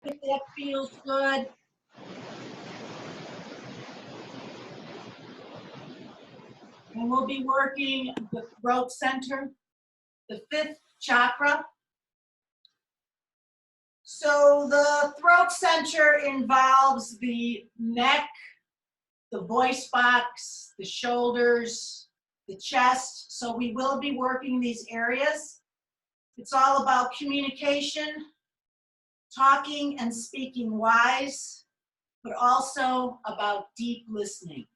If that feels good. And we'll be working the throat center, the 5th chakra. So the throat center involves the neck, the voice box, the shoulders, the chest. So we will be working these areas. It's all about communication, talking and speaking wise, but also about deep listening.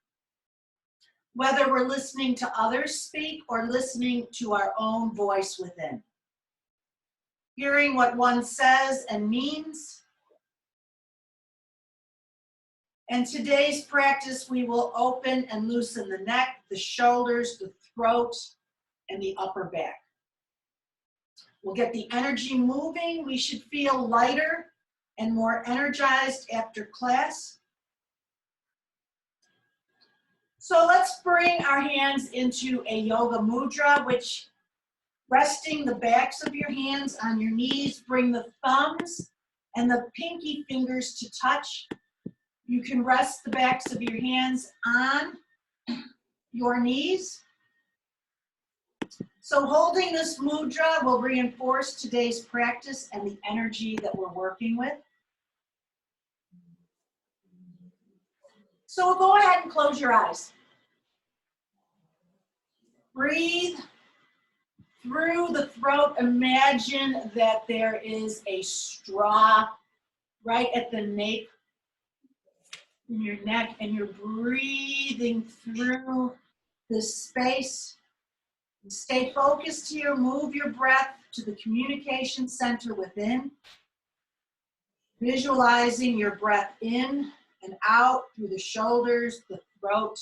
Whether we're listening to others speak or listening to our own voice within. Hearing what one says and means. And today's practice, we will open and loosen the neck, the shoulders, the throat, and the upper back. We'll get the energy moving. We should feel lighter and more energized after class. So let's bring our hands into a Yoga Mudra, which resting the backs of your hands on your knees, bring the thumbs and the pinky fingers to touch. You can rest the backs of your hands on your knees. So holding this mudra will reinforce today's practice and the energy that we're working with. So go ahead and close your eyes. Breathe through the throat. Imagine that there is a straw right at the nape in your neck, and you're breathing through this space. Stay focused here. Move your breath to the communication center within. Visualizing your breath in and out through the shoulders, the throat,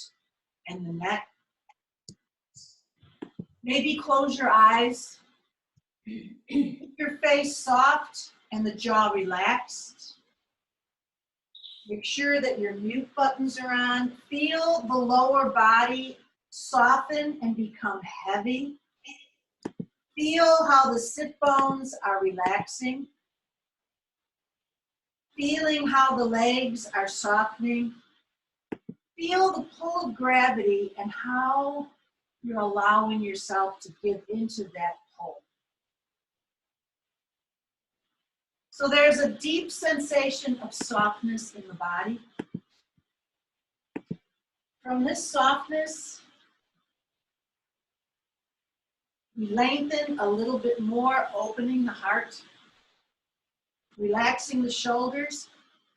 and the neck. Maybe close your eyes. Keep your face soft and the jaw relaxed. Make sure that your mute buttons are on. Feel the lower body soften and become heavy. Feel how the sit bones are relaxing. Feeling how the legs are softening. Feel the pull of gravity and how you're allowing yourself to give into that pull. So there's a deep sensation of softness in the body. From this softness, we lengthen a little bit more, opening the heart, relaxing the shoulders,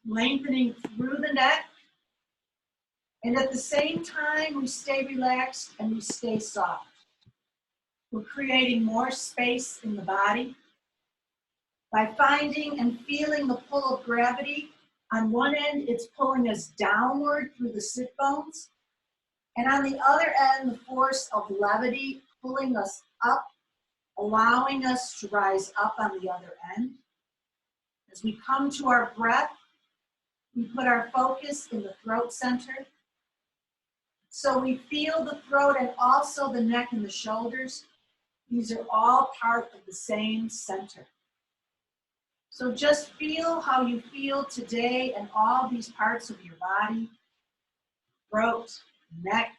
lengthening through the neck, and at the same time, we stay relaxed and we stay soft. We're creating more space in the body by finding and feeling the pull of gravity. On one end, it's pulling us downward through the sit bones, and on the other end, the force of levity pulling us up, allowing us to rise up on the other end. As we come to our breath, we put our focus in the throat center. So we feel the throat and also the neck and the shoulders. These are all part of the same center. So just feel how you feel today and all these parts of your body, throat, neck,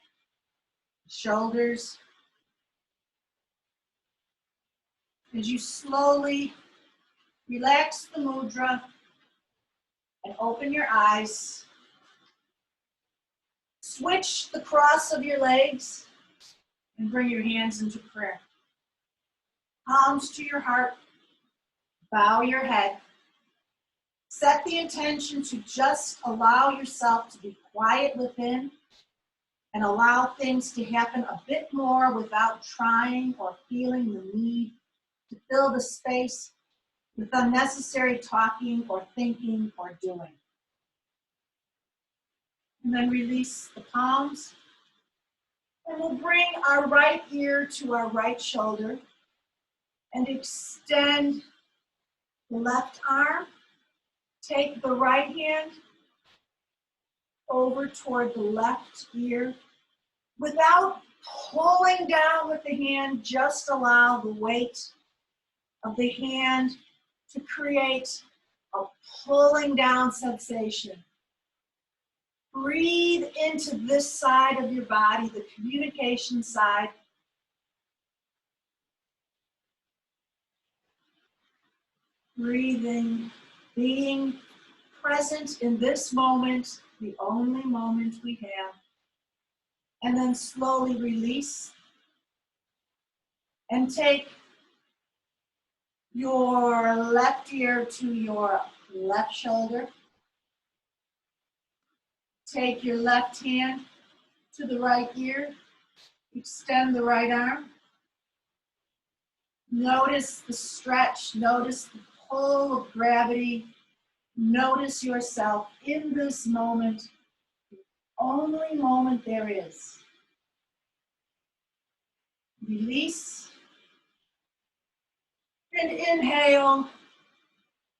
shoulders. As you slowly relax the mudra and open your eyes, switch the cross of your legs and bring your hands into prayer. Palms to your heart, bow your head. Set the intention to just allow yourself to be quiet within and allow things to happen a bit more without trying or feeling the need to fill the space with unnecessary talking or thinking or doing. And then release the palms. And we'll bring our right ear to our right shoulder and extend the left arm. Take the right hand over toward the left ear. Without pulling down with the hand, just allow the weight of the hand to create a pulling down sensation. Breathe into this side of your body, the communication side. Breathing, being present in this moment, the only moment we have. And then slowly release. And take your left ear to your left shoulder. Take your left hand to the right ear. Extend the right arm. Notice the stretch. Notice the pull of gravity. Notice yourself in this moment, the only moment there is. Release. And inhale.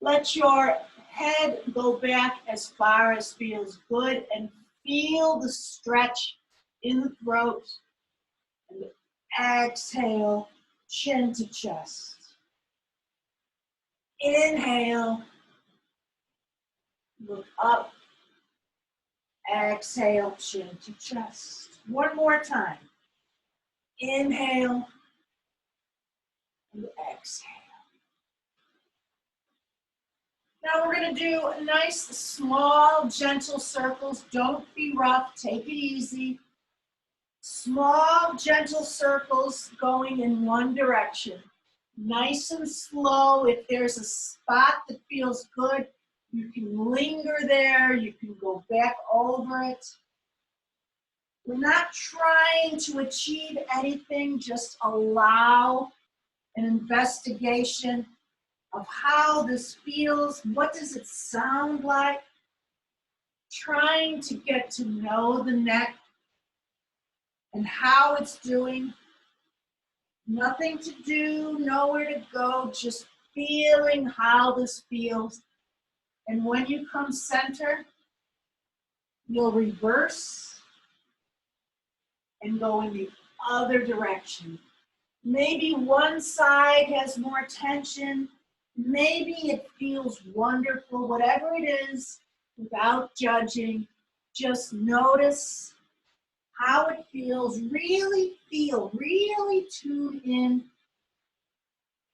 Let your head go back as far as feels good and feel the stretch in the throat. And exhale, chin to chest. Inhale, look up. Exhale, chin to chest. One more time. Inhale and exhale. Now we're going to do nice, small, gentle circles. Don't be rough. Take it easy. Small, gentle circles going in one direction. Nice and slow. If there's a spot that feels good, you can linger there. You can go back over it. We're not trying to achieve anything. Just allow an investigation of how this feels. What does it sound like? Trying to get to know the neck and how it's doing. Nothing to do, nowhere to go, just feeling how this feels. And when you come center, you'll reverse and go in the other direction. Maybe one side has more tension. Maybe it feels wonderful, whatever it is, without judging. Just notice how it feels. Really feel, really tune in.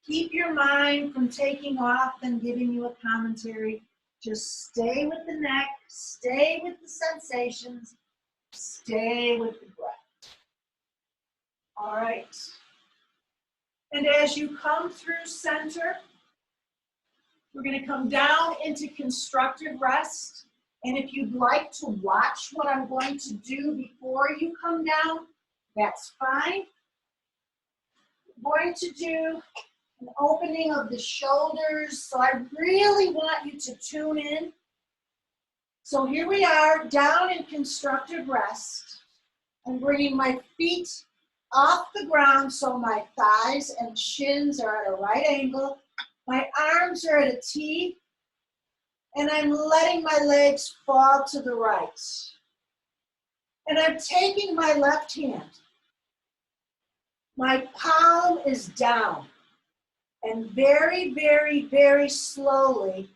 Keep your mind from taking off and giving you a commentary. Just stay with the neck, stay with the sensations, stay with the breath. All right. And as you come through center, we're going to come down into constructive rest. And if you'd like to watch what I'm going to do before you come down, that's fine. I'm going to do an opening of the shoulders, so I really want you to tune in. So here we are, down in constructive rest. I'm bringing my feet off the ground so my thighs and shins are at a right angle. My arms are at a T, and I'm letting my legs fall to the right. And I'm taking my left hand. My palm is down. And very, very, very slowly,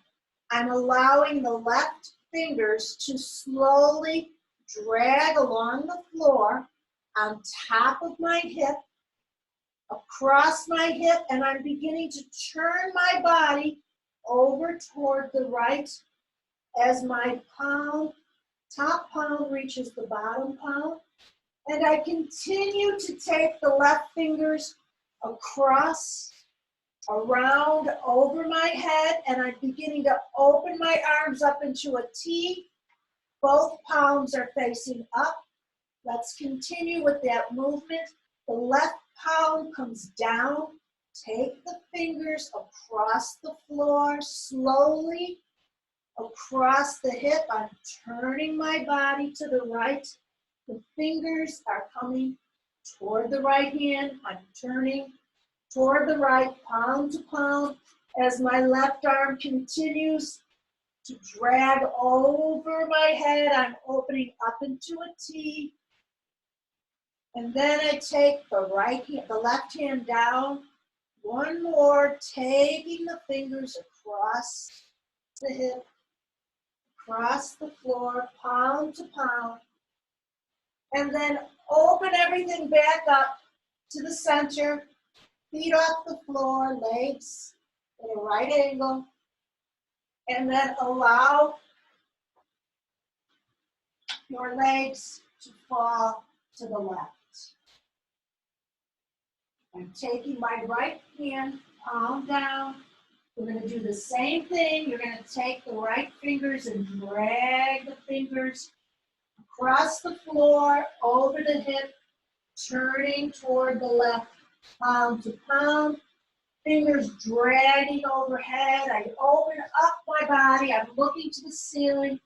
I'm allowing the left fingers to slowly drag along the floor on top of my hip, across my hip, and I'm beginning to turn my body over toward the right as my palm, top palm reaches the bottom palm. And I continue to take the left fingers across, around, over my head, and I'm beginning to open my arms up into a T. Both palms are facing up. Let's continue with that movement. The left palm comes down. Take the fingers across the floor, slowly across the hip. I'm turning my body to the right. The fingers are coming toward the right hand. I'm turning toward the right, palm to palm, as my left arm continues to drag over my head. I'm opening up into a T. And then I take the right hand, the left hand down. One more, taking the fingers across the hip, across the floor, palm to palm, and then open everything back up to the center, feet off the floor, legs at a right angle, and then allow your legs to fall to the left. I'm taking my right hand, palm down. We're going to do the same thing. You're going to take the right fingers and drag the fingers across the floor, over the hip, turning toward the left, palm to palm. Fingers dragging overhead. I open up my body. I'm looking to the ceiling.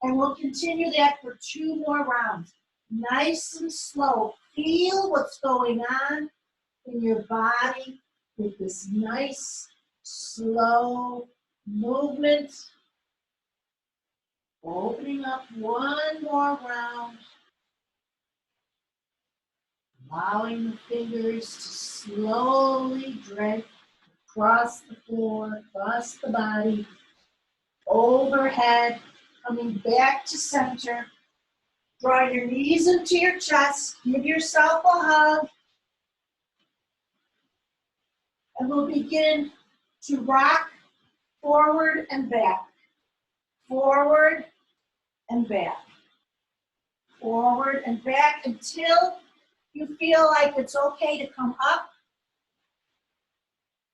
And we'll continue that for 2 more rounds. Nice and slow. Feel what's going on in your body with this nice, slow movement. Opening up 1 more round. Allowing the fingers to slowly drag across the floor, across the body, overhead, coming back to center. Draw your knees into your chest. Give yourself a hug. And we'll begin to rock forward and back. Forward and back. Forward and back until you feel like it's okay to come up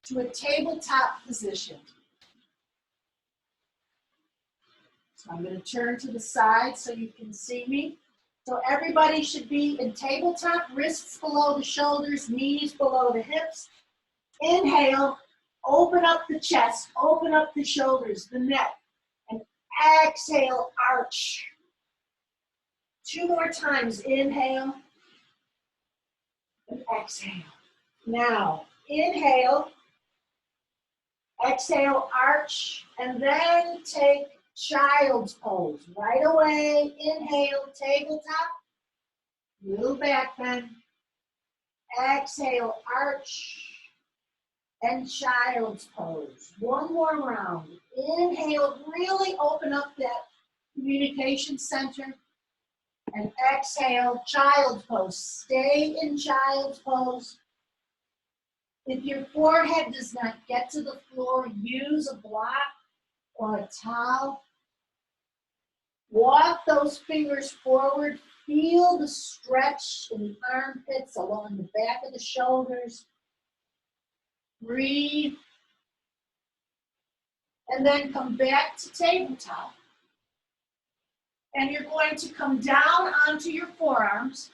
to a tabletop position. So I'm going to turn to the side so you can see me. So everybody should be in tabletop, wrists below the shoulders, knees below the hips. Inhale, open up the chest, open up the shoulders, the neck, and exhale, arch. 2 more times, inhale and exhale. Now, inhale, exhale, arch, and then take child's pose. Right away, inhale, tabletop, little back bend. Exhale, arch, and child's pose. 1 more round. Inhale, really open up that communication center. And exhale, child's pose. Stay in child's pose. If your forehead does not get to the floor, use a block or a towel. Walk those fingers forward. Feel the stretch in the armpits along the back of the shoulders. Breathe. And then come back to tabletop. And you're going to come down onto your forearms.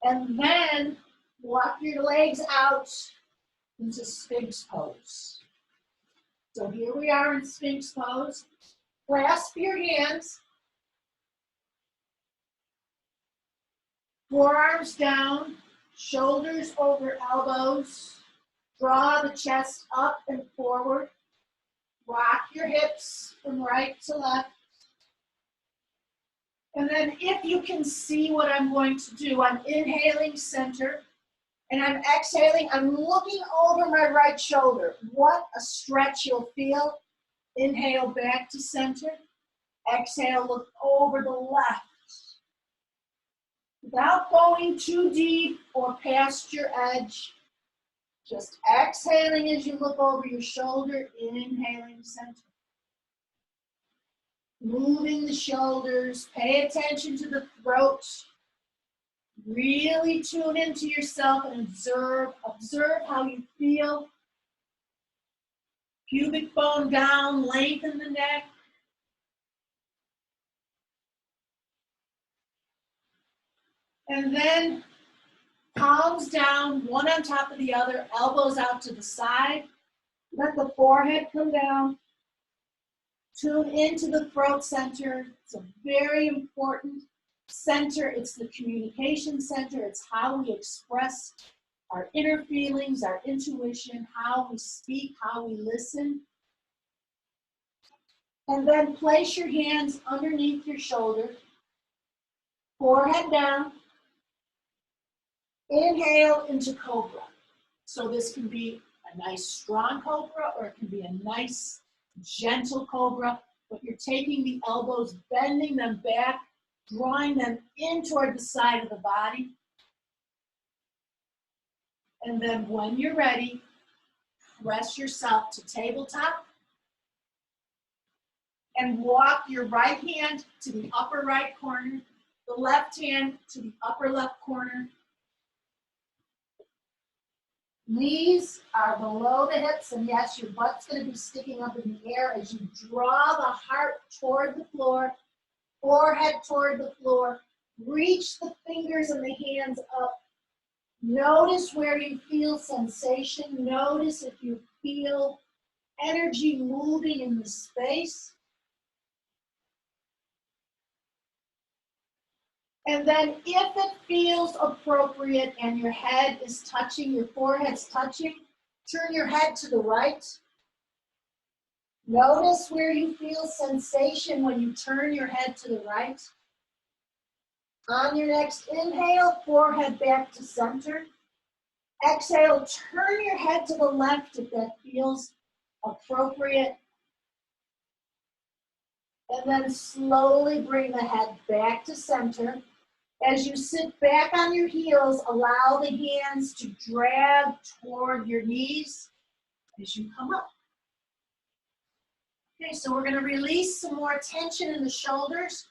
And then walk your legs out into Sphinx Pose. So here we are in Sphinx Pose. Clasp your hands. Forearms down, shoulders over elbows. Draw the chest up and forward. Rock your hips from right to left. And then if you can see what I'm going to do, I'm inhaling center. And I'm exhaling, I'm looking over my right shoulder. What a stretch you'll feel. Inhale back to center. Exhale, look over the left. Without going too deep or past your edge. Just exhaling as you look over your shoulder, inhaling center. Moving the shoulders, pay attention to the throat. Really tune into yourself and observe how you feel. Pubic bone down, lengthen the neck. And then palms down, one on top of the other, elbows out to the side. Let the forehead come down. Tune into the throat center. It's a very important center. It's the communication center. It's how we express our inner feelings, our intuition, how we speak, how we listen. And then place your hands underneath your shoulder. Forehead down. Inhale into Cobra. So this can be a nice strong Cobra or it can be a nice gentle cobra, but you're taking the elbows, bending them back, drawing them in toward the side of the body. And then when you're ready, press yourself to tabletop and walk your right hand to the upper right corner, the left hand to the upper left corner. Knees are below the hips, and yes, your butt's going to be sticking up in the air as you draw the heart toward the floor, forehead toward the floor. Reach the fingers and the hands up. Notice where you feel sensation. Notice if you feel energy moving in the space. And then if it feels appropriate and your head is touching, your forehead's touching, turn your head to the right. Notice where you feel sensation when you turn your head to the right. On your next inhale, forehead back to center. Exhale, turn your head to the left if that feels appropriate. And then slowly bring the head back to center. As you sit back on your heels, allow the hands to drag toward your knees as you come up. Okay, so we're going to release some more tension in the shoulders.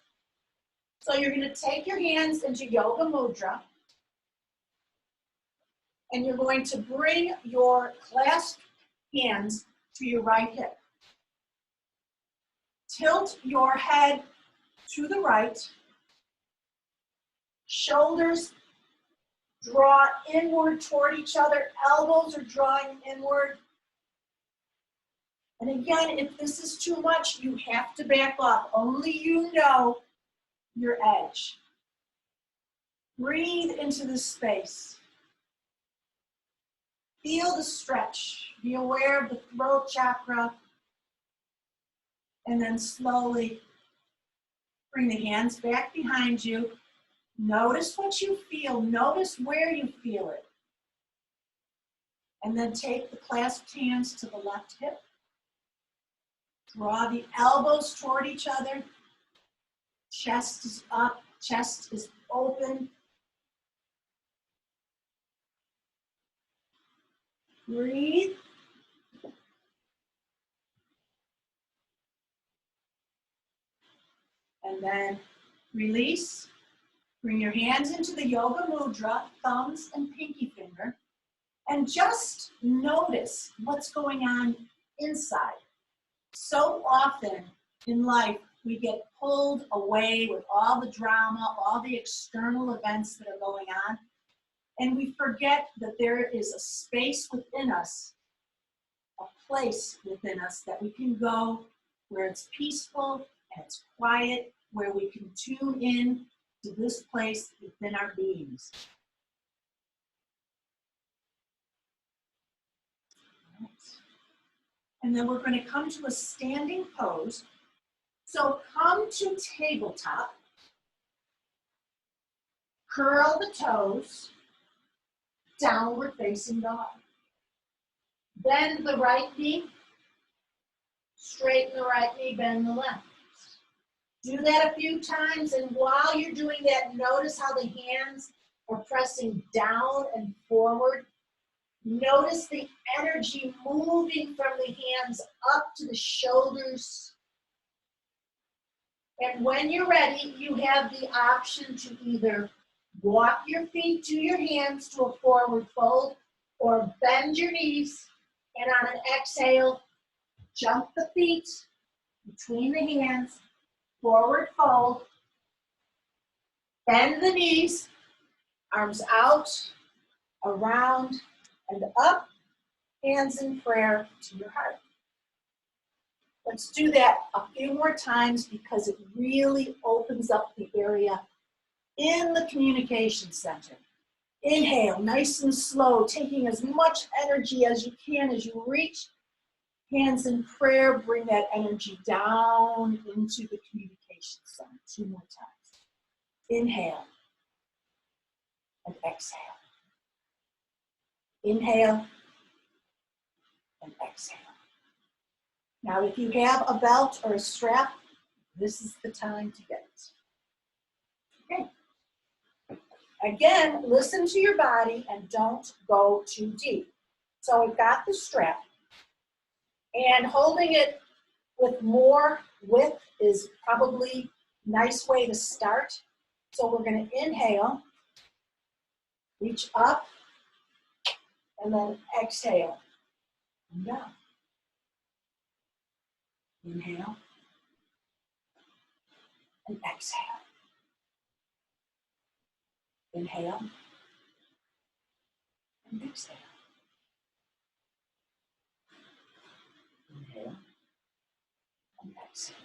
So you're going to take your hands into Yoga Mudra. And you're going to bring your clasped hands to your right hip. Tilt your head to the right. Shoulders draw inward toward each other. Elbows are drawing inward. And again, if this is too much, you have to back off. Only you know your edge. Breathe into the space. Feel the stretch. Be aware of the throat chakra. And then slowly bring the hands back behind you. Notice what you feel. Notice where you feel it. And then take the clasped hands to the left hip. Draw the elbows toward each other. Chest is up, chest is open. Breathe. And then release. Bring your hands into the Yoga Mudra, thumbs and pinky finger. And just notice what's going on inside. So often in life, we get pulled away with all the drama, all the external events that are going on, and we forget that there is a space within us, a place within us that we can go where it's peaceful and it's quiet, where we can tune in to this place within our beings. And then we're going to come to a standing pose. So come to tabletop, curl the toes, downward facing dog. Bend the right knee, straighten the right knee, bend the left. Do that a few times, and while you're doing that, notice how the hands are pressing down and forward. Notice the energy moving from the hands up to the shoulders. And when you're ready, you have the option to either walk your feet to your hands to a forward fold or bend your knees, and on an exhale, jump the feet between the hands, forward fold, bend the knees, arms out, around, and up, hands in prayer to your heart. Let's do that a few more times because it really opens up the area in the communication center. Inhale, nice and slow, taking as much energy as you can as you reach. Hands in prayer, bring that energy down into the communication center. 2 more times. Inhale and exhale. Inhale and exhale. Now, if you have a belt or a strap, this is the time to get it. Okay. Again, listen to your body and don't go too deep. So I've got the strap, and holding it with more width is probably a nice way to start. So we're going to inhale, reach up, and then exhale and down. Inhale and exhale. Inhale and exhale. Inhale and exhale.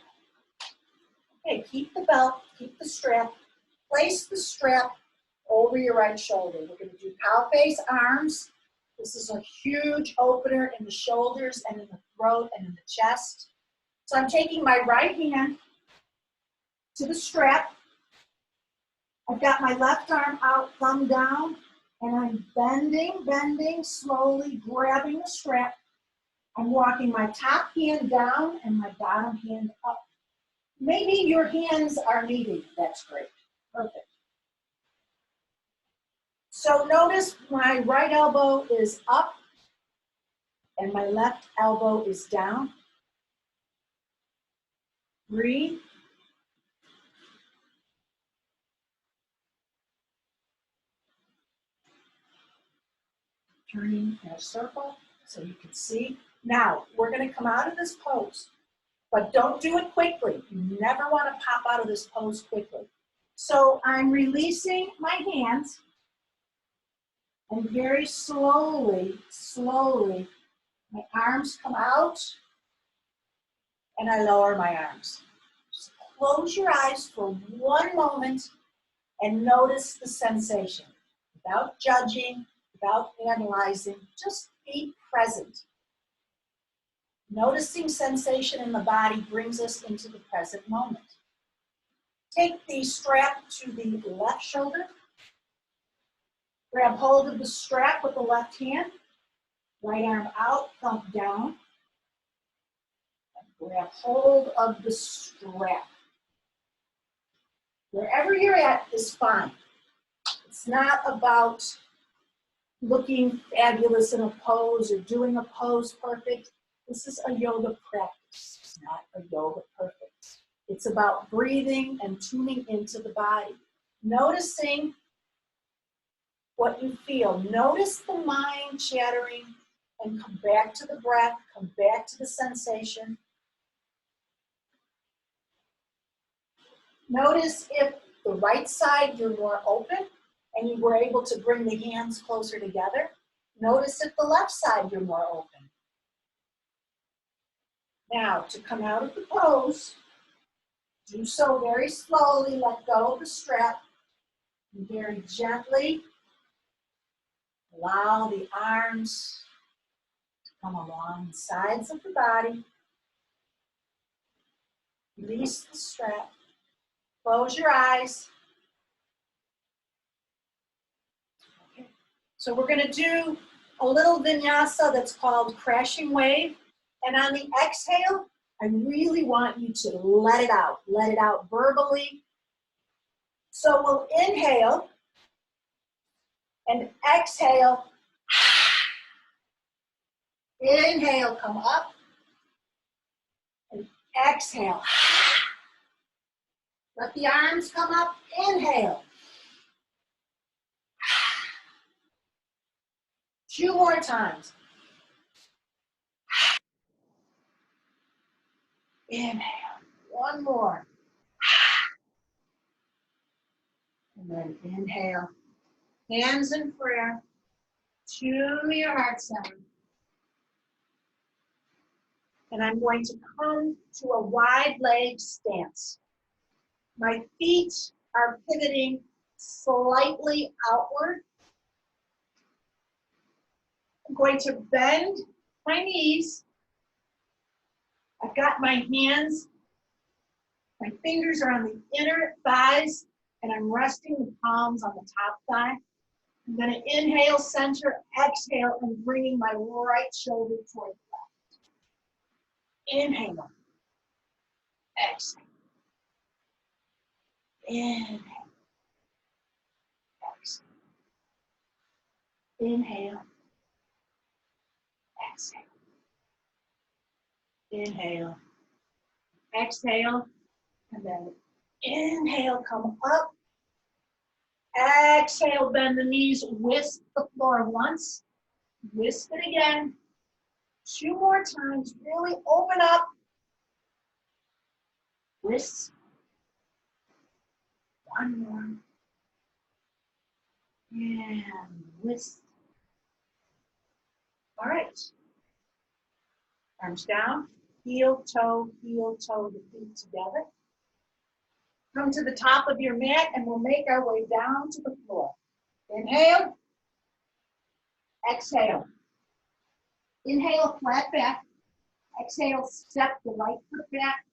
Okay, keep the belt, keep the strap. Place the strap over your right shoulder. We're going to do cow face arms. This is a huge opener in the shoulders and in the throat and in the chest. So I'm taking my right hand to the strap. I've got my left arm out, thumb down, and I'm bending, slowly grabbing the strap. I'm walking my top hand down and my bottom hand up. Maybe your hands are meeting. That's great. Perfect. So notice my right elbow is up and my left elbow is down. Breathe. Turning in a circle so you can see. Now, we're going to come out of this pose, but don't do it quickly. You never want to pop out of this pose quickly. So I'm releasing my hands, and very slowly, my arms come out, and I lower my arms. Just close your eyes for one moment and notice the sensation without judging, without analyzing, just be present. Noticing sensation in the body brings us into the present moment. Take the strap to the left shoulder. Grab hold of the strap with the left hand. Right arm out, thumb down. And grab hold of the strap. Wherever you're at is fine. It's not about looking fabulous in a pose or doing a pose perfect. This is a yoga practice. It's not a yoga perfect. It's about breathing and tuning into the body. Noticing what you feel. Notice the mind chattering and come back to the breath, come back to the sensation. Notice if the right side you're more open and you were able to bring the hands closer together. Notice if the left side you're more open. Now, to come out of the pose, do so very slowly, let go of the strap, and very gently allow the arms to come along the sides of the body. Release the strap, close your eyes. Okay. So we're going to do a little vinyasa that's called crashing wave. And on the exhale, I really want you to let it out verbally. So we'll inhale and exhale. Inhale, come up, and exhale. Let the arms come up, inhale. 2 more times. Inhale, 1 more. And then inhale, hands in prayer to your heart center. And I'm going to come to a wide leg stance. My feet are pivoting slightly outward. I'm going to bend my knees. I've got my hands, my fingers are on the inner thighs, and I'm resting the palms on the top thigh. I'm going to inhale, center, exhale, and bringing my right shoulder toward the left. Inhale. Exhale. Inhale. Exhale. Inhale. Exhale. Inhale. Exhale. And then inhale, come up. Exhale, bend the knees, whisk the floor once. Whisk it again. 2 more times. Really open up. Whisk. 1 more. And whisk. All right. Arms down. Heel, toe, the feet together. Come to the top of your mat and we'll make our way down to the floor. Inhale. Exhale. Inhale, flat back. Exhale, step the right foot back.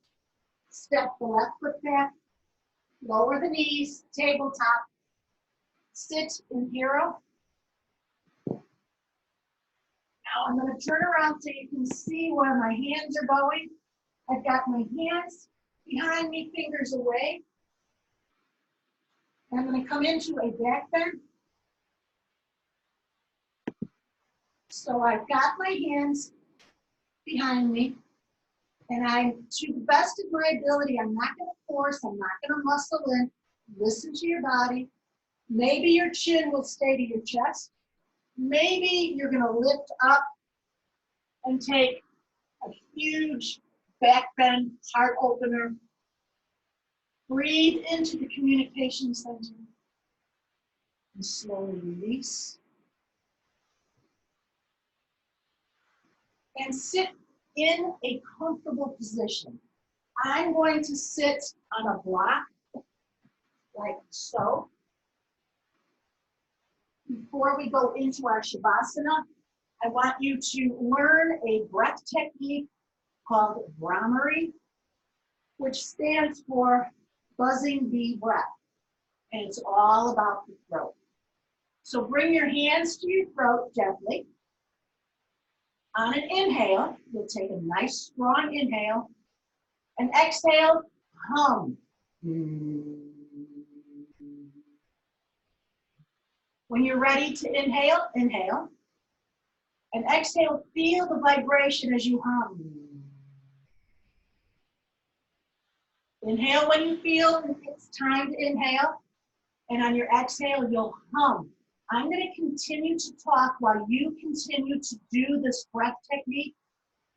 Step the left foot back. Lower the knees, tabletop. Sit in hero. Now I'm going to turn around so you can see where my hands are going. I've got my hands behind me, fingers away. I'm going to come into a back bend. So I've got my hands behind me, and I'm, to the best of my ability, I'm not going to force, I'm not going to muscle in. Listen to your body. Maybe your chin will stay to your chest. Maybe you're going to lift up and take a huge back bend, heart opener. Breathe into the communication center and slowly release. And sit in a comfortable position. I'm going to sit on a block like so. Before we go into our Shavasana, I want you to learn a breath technique called Brahmari, which stands for buzzing bee breath. And it's all about the throat. So bring your hands to your throat gently. On an inhale, you'll take a nice strong inhale. And exhale, hum. When you're ready to inhale, inhale. And exhale, feel the vibration as you hum. Inhale when you feel it's time to inhale. And on your exhale, you'll hum. I'm going to continue to talk while you continue to do this breath technique.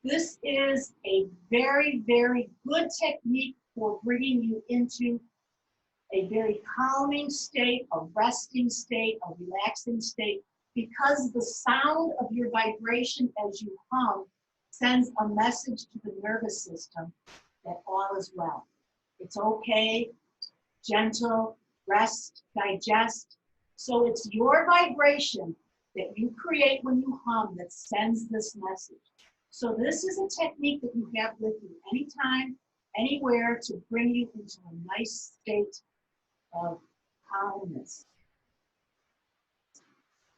This is a very, very good technique for bringing you into a very calming state, a resting state, a relaxing state, because the sound of your vibration as you hum sends a message to the nervous system that all is well. It's okay, gentle, rest, digest. So it's your vibration that you create when you hum that sends this message. So this is a technique that you have with you anytime, anywhere, to bring you into a nice state of calmness.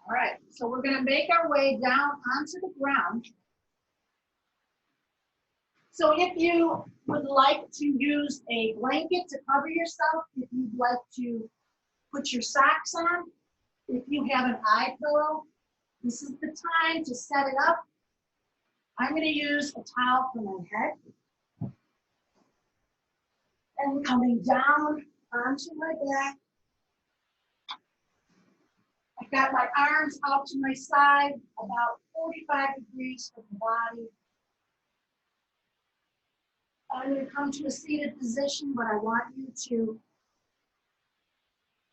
All right, so we're going to make our way down onto the ground. So if you would like to use a blanket to cover yourself, if you'd like to put your socks on, if you have an eye pillow, this is the time to set it up. I'm going to use a towel for my head. And coming down onto my back. I've got my arms out to my side, about 45 degrees from the body. I'm going to come to a seated position, but I want you to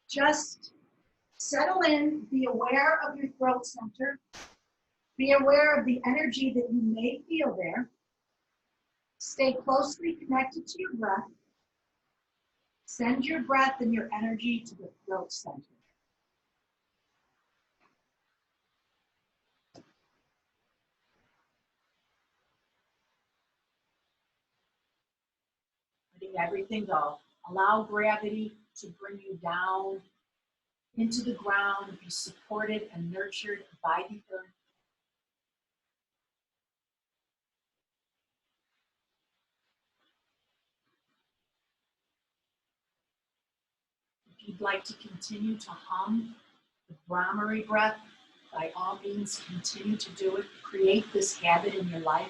just settle in, be aware of your throat center, be aware of the energy that you may feel there. Stay closely connected to your breath. Send your breath and your energy to the throat center. Letting everything go. Allow gravity to bring you down into the ground, be supported and nurtured by the earth. If you'd like to continue to hum the Brahmari breath, by all means, continue to do it. Create this habit in your life.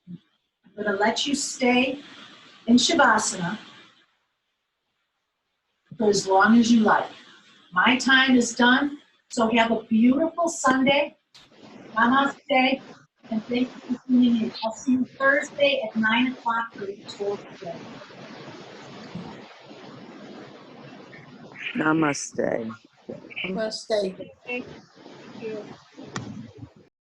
I'm going to let you stay in Shavasana for as long as you like. My time is done, so have a beautiful Sunday. Namaste, and thank you for tuning in. I'll see you Thursday at 9 o'clock for the tour today. Namaste. Namaste. Thank you.